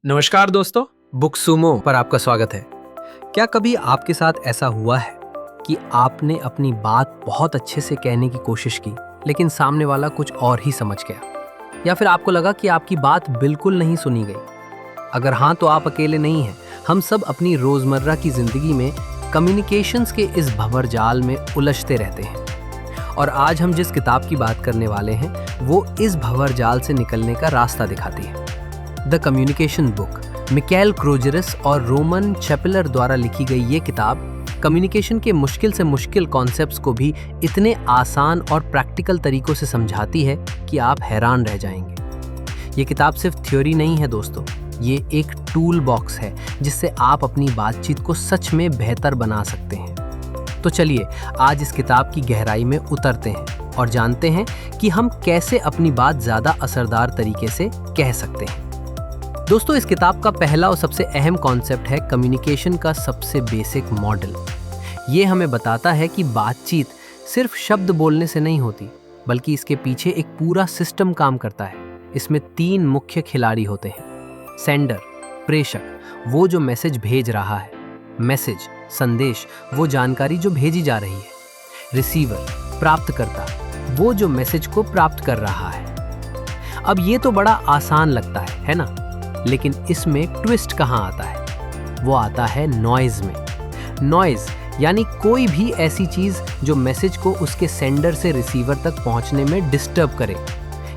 नमस्कार दोस्तों, book Sumo पर आपका स्वागत है। क्या कभी आपके साथ ऐसा हुआ है कि आपने अपनी बात बहुत अच्छे से कहने की कोशिश की, लेकिन सामने वाला कुछ और ही समझ गया, या फिर आपको लगा कि आपकी बात बिल्कुल नहीं सुनी गई? अगर हाँ, तो आप अकेले नहीं हैं। हम सब अपनी रोजमर्रा की जिंदगी में कम्युनिकेशंस के इस भंवरजाल में उलझते रहते हैं, और आज हम जिस किताब की बात करने वाले हैं वो इस भंवरजाल से निकलने का रास्ता दिखाती है। द कम्युनिकेशन बुक, मिकाएल क्रोजरस और रोमन चैपलर द्वारा लिखी गई ये किताब कम्युनिकेशन के मुश्किल से मुश्किल कॉन्सेप्ट्स को भी इतने आसान और प्रैक्टिकल तरीकों से समझाती है कि आप हैरान रह जाएंगे। ये किताब सिर्फ थ्योरी नहीं है दोस्तों, ये एक टूल बॉक्स है जिससे आप अपनी बातचीत को सच में बेहतर बना सकते हैं। तो चलिए आज इस किताब की गहराई में उतरते हैं और जानते हैं कि हम कैसे अपनी बात ज़्यादा असरदार तरीके से कह सकते हैं। दोस्तों, इस किताब का पहला और सबसे अहम कॉन्सेप्ट है कम्युनिकेशन का सबसे बेसिक मॉडल। ये हमें बताता है कि बातचीत सिर्फ शब्द बोलने से नहीं होती, बल्कि इसके पीछे एक पूरा सिस्टम काम करता है। इसमें 3 मुख्य खिलाड़ी होते हैं: सेंडर, प्रेषक, वो जो मैसेज भेज रहा है; मैसेज, संदेश, वो जानकारी जो भेजी जा रही है; रिसीवर, प्राप्तकर्ता, वो जो मैसेज को प्राप्त कर रहा है। अब ये तो बड़ा आसान लगता है ना? लेकिन इसमें ट्विस्ट कहाँ आता है? वो आता है नॉइज में। नॉइज यानी कोई भी ऐसी चीज जो मैसेज को उसके सेंडर से रिसीवर तक पहुंचने में डिस्टर्ब करे।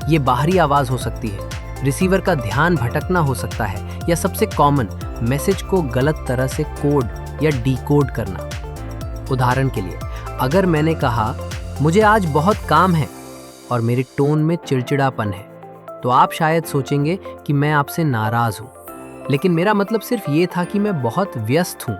ये बाहरी आवाज हो सकती है, रिसीवर का ध्यान भटकना हो सकता है, या सबसे कॉमन, मैसेज को गलत तरह से कोड या डिकोड करना। उदाहरण के लिए, अगर मैंने कहा मुझे आज बहुत काम है और मेरी टोन में चिड़चिड़ापन है, तो आप शायद सोचेंगे कि मैं आपसे नाराज हूं, लेकिन मेरा मतलब सिर्फ ये था कि मैं बहुत व्यस्त हूं।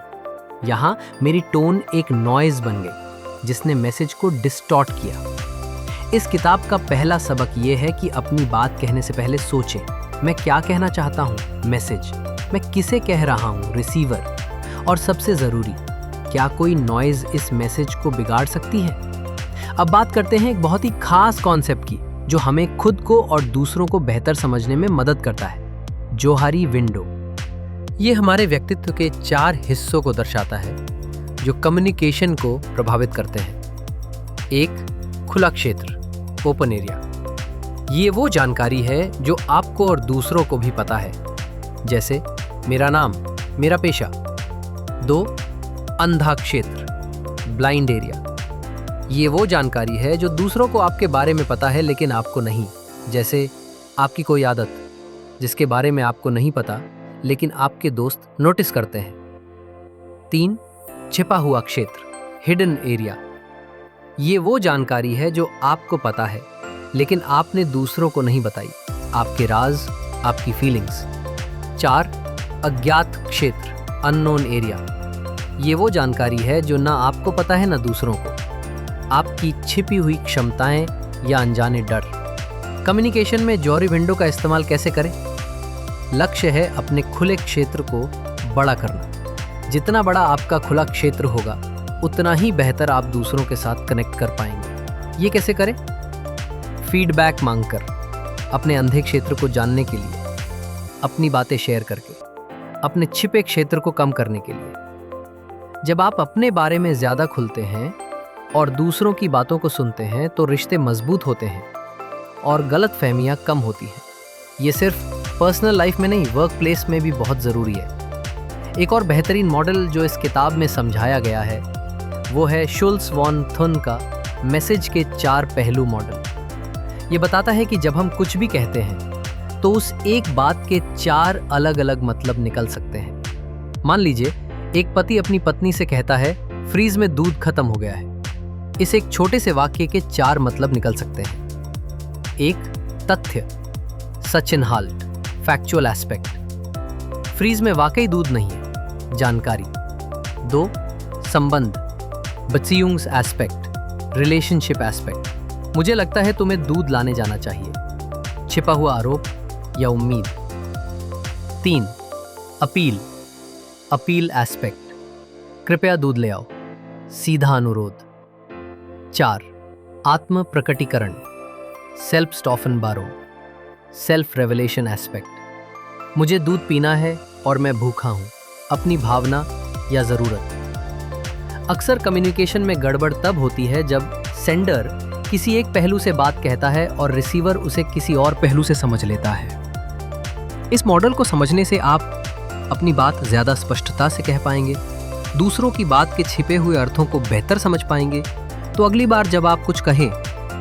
यहां मेरी टोन एक नॉइज बन गई जिसने मैसेज को डिस्टॉर्ट किया। इस किताब का पहला सबक ये है कि अपनी बात कहने से पहले सोचें, मैं क्या कहना चाहता हूं, मैसेज, मैं किसे कह रहा हूं, रिसीवर, और सबसे जरूरी, क्या कोई नॉइज इस मैसेज को बिगाड़ सकती है? अब बात करते हैं एक बहुत ही खास कॉन्सेप्ट की, जो हमें खुद को और दूसरों को बेहतर समझने में मदद करता है: जोहारी विंडो। ये हमारे व्यक्तित्व के 4 हिस्सों को दर्शाता है जो कम्युनिकेशन को प्रभावित करते हैं। 1. खुला क्षेत्र, ओपन एरिया। ये वो जानकारी है जो आपको और दूसरों को भी पता है, जैसे मेरा नाम, मेरा पेशा। 2. अंधा क्षेत्र, ब्लाइंड एरिया। ये वो जानकारी है जो दूसरों को आपके बारे में पता है लेकिन आपको नहीं, जैसे आपकी कोई आदत जिसके बारे में आपको नहीं पता लेकिन आपके दोस्त नोटिस करते हैं। 3. छिपा हुआ क्षेत्र, हिडन एरिया। ये वो जानकारी है जो आपको पता है लेकिन आपने दूसरों को नहीं बताई, आपके राज, आपकी फीलिंग्स। 4. अज्ञात क्षेत्र, अननोन एरिया। ये वो जानकारी है जो ना आपको पता है ना दूसरों को, आपकी छिपी हुई क्षमताएं या अनजाने डर। कम्युनिकेशन में जोहारी विंडो का इस्तेमाल कैसे करें? लक्ष्य है अपने खुले क्षेत्र को बड़ा करना। जितना बड़ा आपका खुला क्षेत्र होगा, उतना ही बेहतर आप दूसरों के साथ कनेक्ट कर पाएंगे। ये कैसे करें? फीडबैक मांगकर, अपने अंधे क्षेत्र को जानने के लिए, अपनी बातें शेयर करके, अपने छिपे क्षेत्र को कम करने के लिए। जब आप अपने बारे में ज्यादा खुलते हैं और दूसरों की बातों को सुनते हैं, तो रिश्ते मजबूत होते हैं और गलतफहमियां कम होती हैं। ये सिर्फ पर्सनल लाइफ में नहीं, वर्क प्लेस में भी बहुत ज़रूरी है। एक और बेहतरीन मॉडल जो इस किताब में समझाया गया है वो है शुल्स वॉन थुन का मैसेज के 4 पहलू मॉडल। ये बताता है कि जब हम कुछ भी कहते हैं तो उस एक बात के 4 अलग अलग मतलब निकल सकते हैं। मान लीजिए एक पति अपनी पत्नी से कहता है, फ्रीज में दूध खत्म हो गया है। इस एक छोटे से वाक्य के 4 मतलब निकल सकते हैं। 1. तथ्य, सच इन हाल्ट, फैक्चुअल एस्पेक्ट, फ्रीज में वाकई दूध नहीं है, जानकारी। 2. संबंध, बेziehungs एस्पेक्ट, रिलेशनशिप एस्पेक्ट, मुझे लगता है तुम्हें दूध लाने जाना चाहिए, छिपा हुआ आरोप या उम्मीद। 3. अपील, अपील एस्पेक्ट, कृपया दूध ले आओ, सीधा अनुरोध। 4. आत्म प्रकटीकरण, सेल्फ स्टॉफन बारो, सेल्फ रेवलेशन एस्पेक्ट, मुझे दूध पीना है और मैं भूखा हूँ, अपनी भावना या ज़रूरत। अक्सर कम्युनिकेशन में गड़बड़ तब होती है जब सेंडर किसी एक पहलू से बात कहता है और रिसीवर उसे किसी और पहलू से समझ लेता है। इस मॉडल को समझने से आप अपनी बात ज़्यादा स्पष्टता से कह पाएंगे, दूसरों की बात के छिपे हुए अर्थों को बेहतर समझ पाएंगे। तो अगली बार जब आप कुछ कहें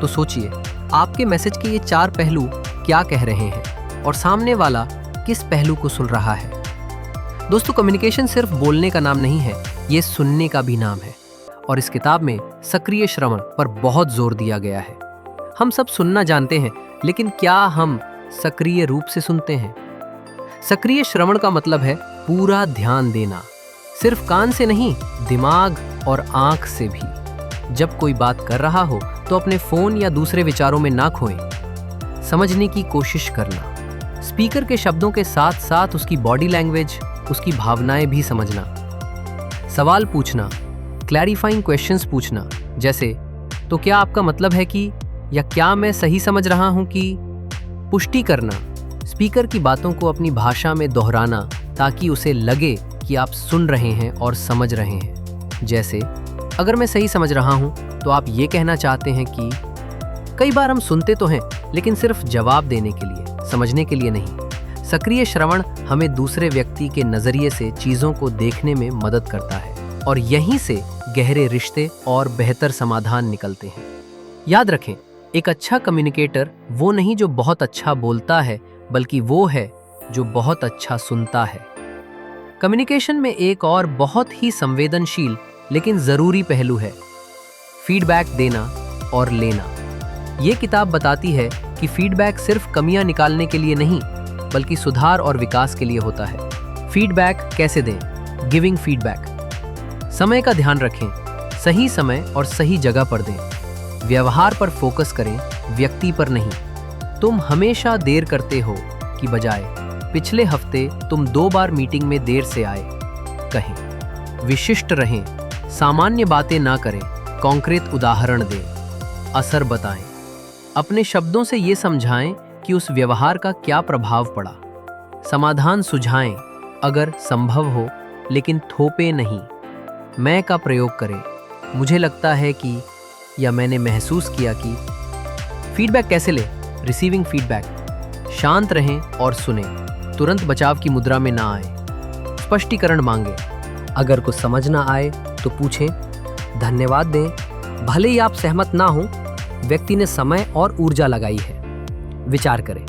तो सोचिए आपके मैसेज के ये 4 पहलू क्या कह रहे हैं और सामने वाला किस पहलू को सुन रहा है। दोस्तों, कम्युनिकेशन सिर्फ बोलने का नाम नहीं है, ये सुनने का भी नाम है। और इस किताब में सक्रिय श्रवण पर बहुत जोर दिया गया है। हम सब सुनना जानते हैं, लेकिन क्या हम सक्रिय रूप से सुनते हैं? सक्रिय श्रवण का मतलब है पूरा ध्यान देना, सिर्फ कान से नहीं, दिमाग और आंख से भी। जब कोई बात कर रहा हो तो अपने फोन या दूसरे विचारों में ना खोएं। समझने की कोशिश करना, स्पीकर के शब्दों के साथ साथ उसकी बॉडी लैंग्वेज, उसकी भावनाएं भी समझना। सवाल पूछना, क्लैरिफाइंग क्वेश्चंस पूछना, जैसे तो क्या आपका मतलब है कि, या क्या मैं सही समझ रहा हूं कि। पुष्टि करना, स्पीकर की बातों को अपनी भाषा में दोहराना ताकि उसे लगे कि आप सुन रहे हैं और समझ रहे हैं। जैसे अगर मैं सही समझ रहा हूं तो आप ये कहना चाहते हैं कि। कई बार हम सुनते तो हैं, लेकिन सिर्फ जवाब देने के लिए, समझने के लिए नहीं। सक्रिय श्रवण हमें दूसरे व्यक्ति के नजरिए से चीजों को देखने में मदद करता है और यहीं से गहरे रिश्ते और बेहतर समाधान निकलते हैं। याद रखें, एक अच्छा कम्युनिकेटर वो नहीं जो बहुत अच्छा बोलता है, बल्कि वो है जो बहुत अच्छा सुनता है। कम्युनिकेशन में एक और बहुत ही संवेदनशील लेकिन जरूरी पहलू है फीडबैक देना और लेना। ये किताब बताती है कि फीडबैक सिर्फ कमियां निकालने के लिए नहीं, बल्कि सुधार और विकास के लिए होता है। फीडबैक कैसे दें? Giving feedback. समय का ध्यान रखें, सही समय और सही जगह पर दें। व्यवहार पर फोकस करें, व्यक्ति पर नहीं। तुम हमेशा देर करते हो की बजाय पिछले हफ्ते तुम 2 बार मीटिंग में देर से आए कहें। विशिष्ट रहें, सामान्य बातें ना करें, कॉन्क्रीट उदाहरण दें, असर बताएं। अपने शब्दों से ये समझाएं कि उस व्यवहार का क्या प्रभाव पड़ा। समाधान सुझाएं अगर संभव हो, लेकिन थोपे नहीं। मैं का प्रयोग करें, मुझे लगता है कि, या मैंने महसूस किया कि। फीडबैक कैसे लें? Receiving feedback. शांत रहें और सुनें, तुरंत बचाव की मुद्रा में ना आए। स्पष्टीकरण मांगे, अगर कुछ समझ ना आए तो पूछें, धन्यवाद दें। भले ही आप सहमत ना हो, व्यक्ति ने समय और ऊर्जा लगाई है। विचार करें,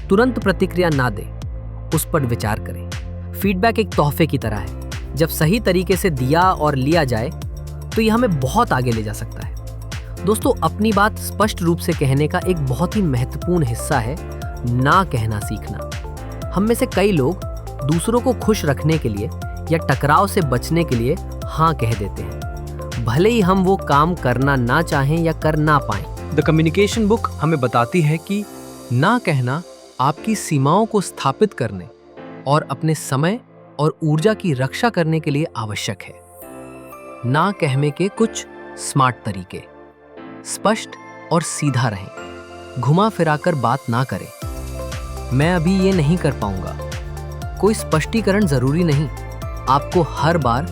तुरंत प्रतिक्रिया ना दें, उस पर विचार करें। फीडबैक एक तोहफे की तरह है, जब सही तरीके से दिया और लिया जाए तो यह हमें बहुत आगे ले जा सकता है। दोस्तों, अपनी बात स्पष्ट रूप से कहने का एक बहुत ही महत्वपूर्ण हिस्सा है ना कहना सीखना। हम में से कई लोग दूसरों को खुश रखने के लिए या टकराव से बचने के लिए हाँ कह देते हैं, भले ही हम वो काम करना ना चाहें या कर ना पाएं। द कम्युनिकेशन बुक हमें बताती है कि ना कहना आपकी सीमाओं को स्थापित करने और अपने समय और ऊर्जा की रक्षा करने के लिए आवश्यक है। ना कहने के कुछ स्मार्ट तरीके: स्पष्ट और सीधा रहें, घुमा फिराकर बात ना करें। मैं अभी ये नहीं कर पाऊंगा। कोई स्पष्टीकरण जरूरी नहीं, आपको हर बार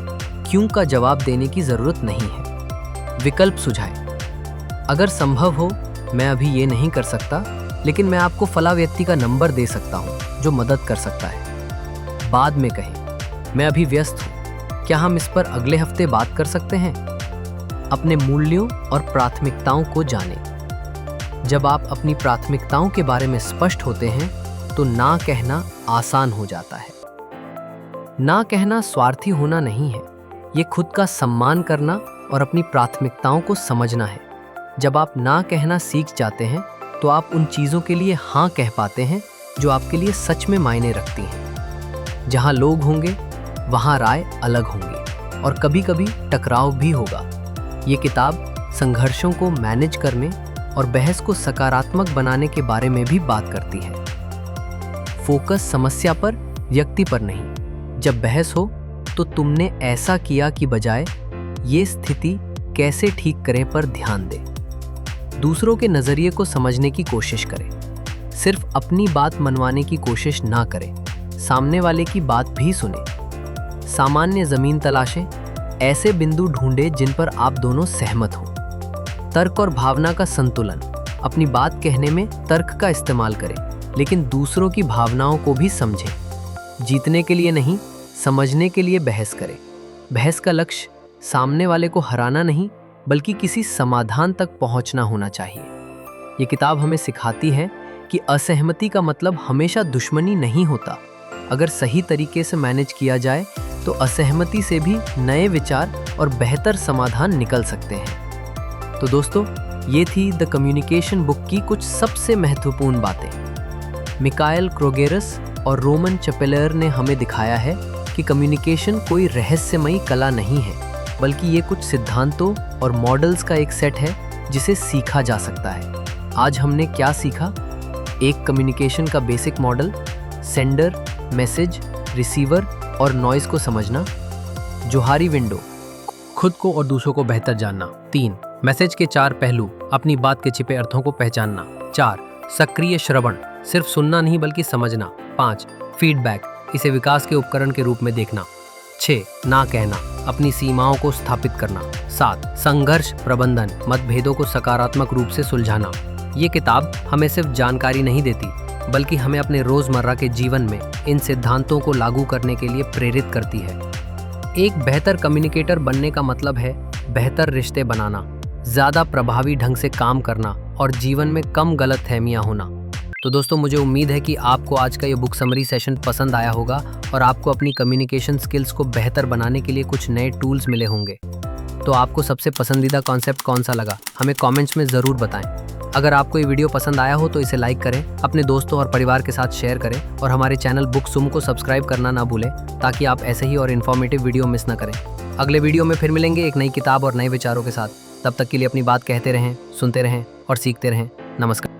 क्यों का जवाब देने की जरूरत नहीं है। विकल्प सुझाएं, अगर संभव हो मैं अभी ये नहीं कर सकता, लेकिन मैं आपको फला व्यक्ति का नंबर दे सकता हूं जो मदद कर सकता है। बाद में कहें, मैं अभी व्यस्त हूं, क्या हम इस पर अगले हफ्ते बात कर सकते हैं। अपने मूल्यों और प्राथमिकताओं को जानें। जब आप अपनी प्राथमिकताओं के बारे में स्पष्ट होते हैं तो ना कहना आसान हो जाता है। ना कहना स्वार्थी होना नहीं है, ये खुद का सम्मान करना और अपनी प्राथमिकताओं को समझना है। जब आप ना कहना सीख जाते हैं तो आप उन चीज़ों के लिए हाँ कह पाते हैं जो आपके लिए सच में मायने रखती हैं। जहाँ लोग होंगे वहाँ राय अलग होंगी और कभी कभी टकराव भी होगा। ये किताब संघर्षों को मैनेज करने और बहस को सकारात्मक बनाने के बारे में भी बात करती है। फोकस समस्या पर, व्यक्ति पर नहीं। जब बहस हो तो तुमने ऐसा किया की बजाय ये स्थिति कैसे ठीक करें पर ध्यान दें। दूसरों के नजरिए को समझने की कोशिश करें, सिर्फ अपनी बात मनवाने की कोशिश ना करें। सामने वाले की बात भी सुने। सामान्य जमीन तलाशें, ऐसे बिंदु ढूंढे जिन पर आप दोनों सहमत हो। तर्क और भावना का संतुलन, अपनी बात कहने में तर्क का इस्तेमाल करें, लेकिन दूसरों की भावनाओं को भी समझें। जीतने के लिए नहीं, समझने के लिए बहस करें। बहस का लक्ष्य सामने वाले को हराना नहीं, बल्कि किसी समाधान तक पहुंचना होना चाहिए। ये किताब हमें सिखाती है कि असहमति का मतलब हमेशा दुश्मनी नहीं होता। अगर सही तरीके से मैनेज किया जाए तो असहमति से भी नए विचार और बेहतर समाधान निकल सकते हैं। तो दोस्तों, ये थी द कम्युनिकेशन बुक की कुछ सबसे महत्वपूर्ण बातें। मिकाएल क्रोगेरस और रोमन चपेलर ने हमें दिखाया है कि कम्युनिकेशन कोई रहस्यमयी कला नहीं है, बल्कि ये कुछ सिद्धांतों और मॉडल्स का एक सेट है जिसे सीखा जा सकता है। आज हमने क्या सीखा? एक कम्युनिकेशन का basic model, sender, message, receiver और नॉइज को समझना। जोहारी विंडो, खुद को और दूसरों को बेहतर जानना। 3. मैसेज के 4 पहलू, अपनी बात के छिपे अर्थों को पहचानना। 4. सक्रिय श्रवण, सिर्फ सुनना नहीं बल्कि समझना। 5. फीडबैक, इसे विकास के उपकरण के रूप में देखना। 6. ना कहना, अपनी सीमाओं को स्थापित करना। 7. संघर्ष प्रबंधन, मतभेदों को सकारात्मक रूप से सुलझाना। ये किताब हमें सिर्फ जानकारी नहीं देती, बल्कि हमें अपने रोजमर्रा के जीवन में इन सिद्धांतों को लागू करने के लिए प्रेरित करती है। एक बेहतर कम्युनिकेटर बनने का मतलब है बेहतर रिश्ते बनाना, ज्यादा प्रभावी ढंग से काम करना और जीवन में कम गलतफहमियां होना। तो दोस्तों, मुझे उम्मीद है कि आपको आज का ये बुक समरी सेशन पसंद आया होगा और आपको अपनी कम्युनिकेशन स्किल्स को बेहतर बनाने के लिए कुछ नए टूल्स मिले होंगे। तो आपको सबसे पसंदीदा कॉन्सेप्ट कौन सा लगा, हमें कमेंट्स में ज़रूर बताएं। अगर आपको ये वीडियो पसंद आया हो तो इसे लाइक करें, अपने दोस्तों और परिवार के साथ शेयर करें और हमारे चैनल बुक सुम को सब्सक्राइब करना ना भूलें, ताकि आप ऐसे ही और इन्फॉर्मेटिव वीडियो मिस ना करें। अगले वीडियो में फिर मिलेंगे एक नई किताब और नए विचारों के साथ। तब तक के लिए अपनी बात कहते रहें, सुनते रहें और सीखते रहें। नमस्कार।